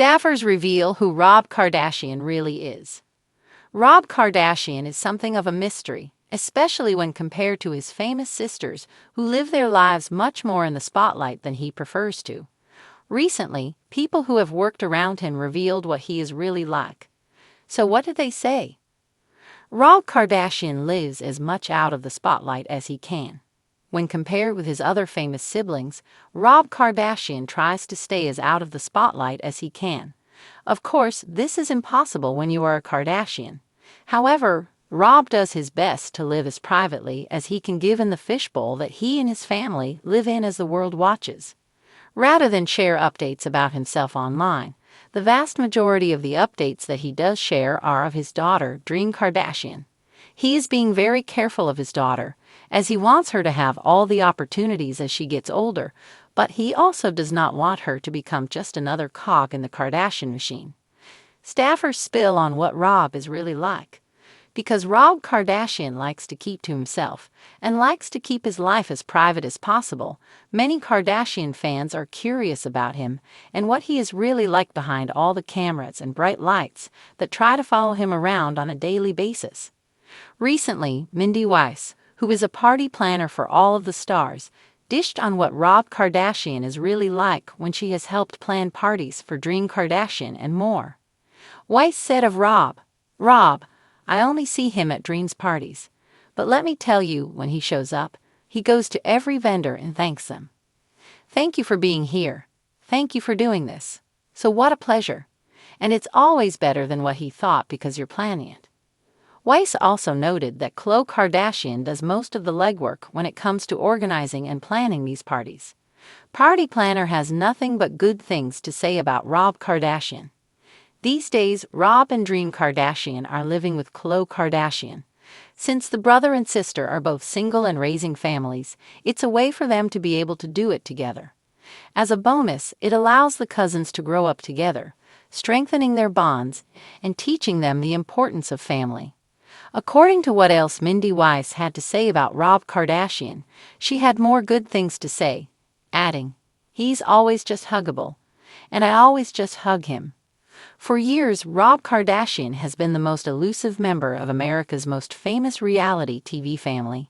Staffers reveal who Rob Kardashian really is. Rob Kardashian is something of a mystery, especially when compared to his famous sisters, who live their lives much more in the spotlight than he prefers to. Recently, people who have worked around him revealed what he is really like. So what did they say? Rob Kardashian lives as much out of the spotlight as he can. When compared with his other famous siblings, Rob Kardashian tries to stay as out of the spotlight as he can. Of course, this is impossible when you are a Kardashian. However, Rob does his best to live as privately as he can, given the fishbowl that he and his family live in as the world watches. Rather than share updates about himself online, the vast majority of the updates that he does share are of his daughter, Dream Kardashian. He is being very careful of his daughter, as he wants her to have all the opportunities as she gets older, but he also does not want her to become just another cog in the Kardashian machine. Staffers spill on what Rob is really like. Because Rob Kardashian likes to keep to himself and likes to keep his life as private as possible, many Kardashian fans are curious about him and what he is really like behind all the cameras and bright lights that try to follow him around on a daily basis. Recently, Mindy Weiss, who is a party planner for all of the stars, dished on what Rob Kardashian is really like when she has helped plan parties for Dream Kardashian and more. Weiss said of Rob, I only see him at Dream's parties. But let me tell you, when he shows up, he goes to every vendor and thanks them. Thank you for being here. Thank you for doing this. So what a pleasure. And it's always better than what he thought because you're planning it. Weiss also noted that Khloe Kardashian does most of the legwork when it comes to organizing and planning these parties. Party Planner has nothing but good things to say about Rob Kardashian. These days, Rob and Dream Kardashian are living with Khloe Kardashian. Since the brother and sister are both single and raising families, it's a way for them to be able to do it together. As a bonus, it allows the cousins to grow up together, strengthening their bonds and teaching them the importance of family. According to what else Mindy Weiss had to say about Rob Kardashian, she had more good things to say, adding, "He's always just huggable, and I always just hug him." For years, Rob Kardashian has been the most elusive member of America's most famous reality TV family.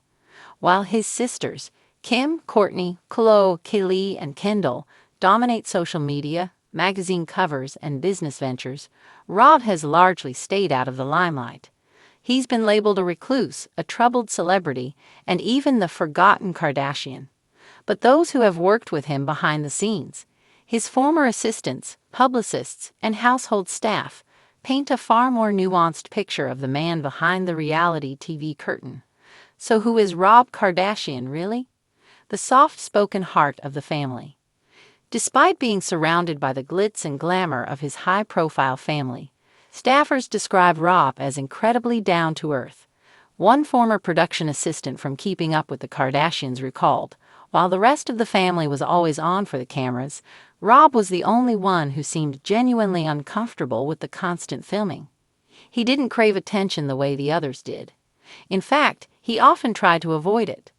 While his sisters, Kim, Kourtney, Khloe, Kylie, and Kendall, dominate social media, magazine covers, and business ventures, Rob has largely stayed out of the limelight. He's been labeled a recluse, a troubled celebrity, and even the forgotten Kardashian. But those who have worked with him behind the scenes, his former assistants, publicists, and household staff, paint a far more nuanced picture of the man behind the reality TV curtain. So who is Rob Kardashian really? The soft-spoken heart of the family. Despite being surrounded by the glitz and glamour of his high-profile family, staffers describe Rob as incredibly down-to-earth. One former production assistant from Keeping Up with the Kardashians recalled, while the rest of the family was always on for the cameras, Rob was the only one who seemed genuinely uncomfortable with the constant filming. He didn't crave attention the way the others did. In fact, he often tried to avoid it.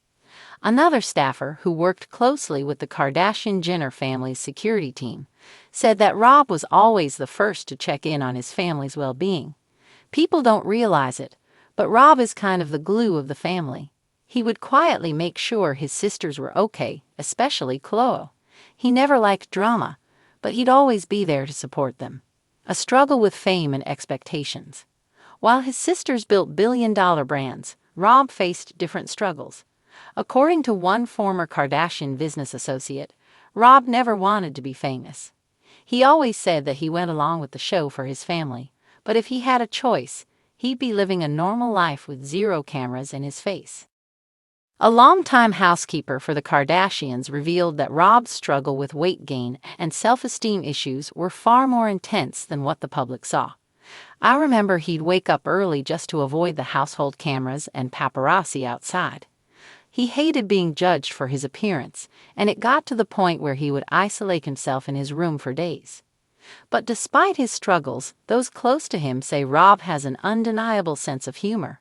Another staffer who worked closely with the Kardashian-Jenner family's security team said that Rob was always the first to check in on his family's well-being. People don't realize it, but Rob is kind of the glue of the family. He would quietly make sure his sisters were okay, especially Khloe. He never liked drama, but he'd always be there to support them. A struggle with fame and expectations. While his sisters built billion-dollar brands, Rob faced different struggles. According to one former Kardashian business associate, Rob never wanted to be famous. He always said that he went along with the show for his family, but if he had a choice, he'd be living a normal life with zero cameras in his face. A longtime housekeeper for the Kardashians revealed that Rob's struggle with weight gain and self-esteem issues were far more intense than what the public saw. "I remember he'd wake up early just to avoid the household cameras and paparazzi outside. He hated being judged for his appearance, and it got to the point where he would isolate himself in his room for days." But despite his struggles, those close to him say Rob has an undeniable sense of humor.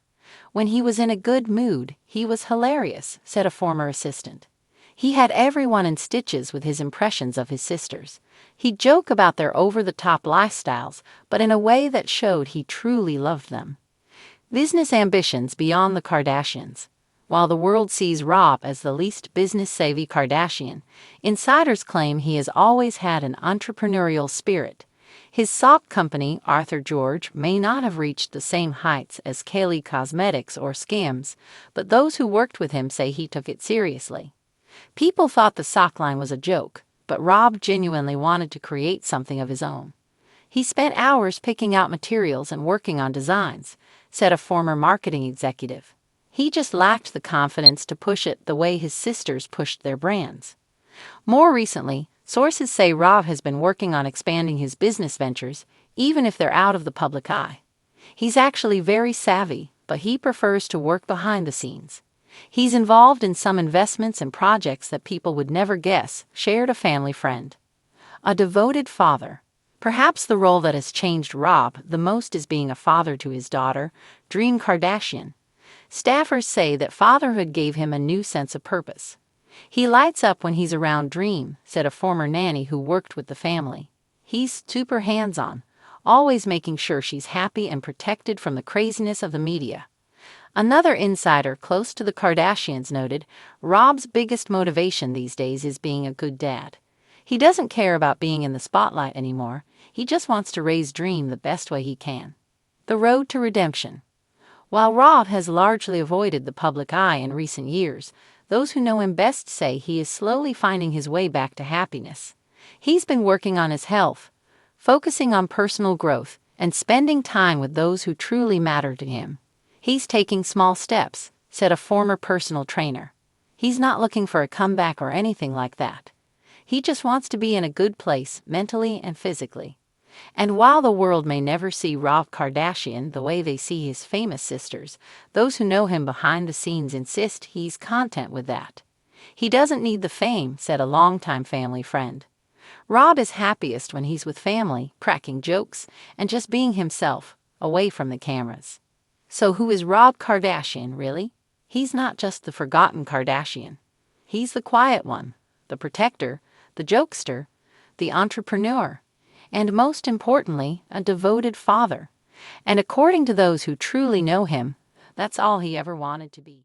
"When he was in a good mood, he was hilarious," said a former assistant. He had everyone in stitches with his impressions of his sisters. He'd joke about their over-the-top lifestyles, but in a way that showed he truly loved them. Business ambitions beyond the Kardashians. While the world sees Rob as the least business-savvy Kardashian, insiders claim he has always had an entrepreneurial spirit. His sock company, Arthur George, may not have reached the same heights as Kylie Cosmetics or Skims, but those who worked with him say he took it seriously. People thought the sock line was a joke, but Rob genuinely wanted to create something of his own. He spent hours picking out materials and working on designs, said a former marketing executive. He just lacked the confidence to push it the way his sisters pushed their brands. More recently, sources say Rob has been working on expanding his business ventures, even if they're out of the public eye. He's actually very savvy, but he prefers to work behind the scenes. He's involved in some investments and projects that people would never guess, shared a family friend. A devoted father. Perhaps the role that has changed Rob the most is being a father to his daughter, Dream Kardashian. Staffers say that fatherhood gave him a new sense of purpose. He lights up when he's around Dream, said a former nanny who worked with the family. He's super hands-on, always making sure she's happy and protected from the craziness of the media. Another insider close to the Kardashians noted, Rob's biggest motivation these days is being a good dad. He doesn't care about being in the spotlight anymore, he just wants to raise Dream the best way he can. The road to redemption. While Rob has largely avoided the public eye in recent years, those who know him best say he is slowly finding his way back to happiness. He's been working on his health, focusing on personal growth, and spending time with those who truly matter to him. He's taking small steps, said a former personal trainer. He's not looking for a comeback or anything like that. He just wants to be in a good place, mentally and physically. And while the world may never see Rob Kardashian the way they see his famous sisters, those who know him behind the scenes insist he's content with that. He doesn't need the fame, said a longtime family friend. Rob is happiest when he's with family, cracking jokes, and just being himself, away from the cameras. So who is Rob Kardashian, really? He's not just the forgotten Kardashian. He's the quiet one, the protector, the jokester, the entrepreneur, and most importantly, a devoted father. And according to those who truly know him, that's all he ever wanted to be.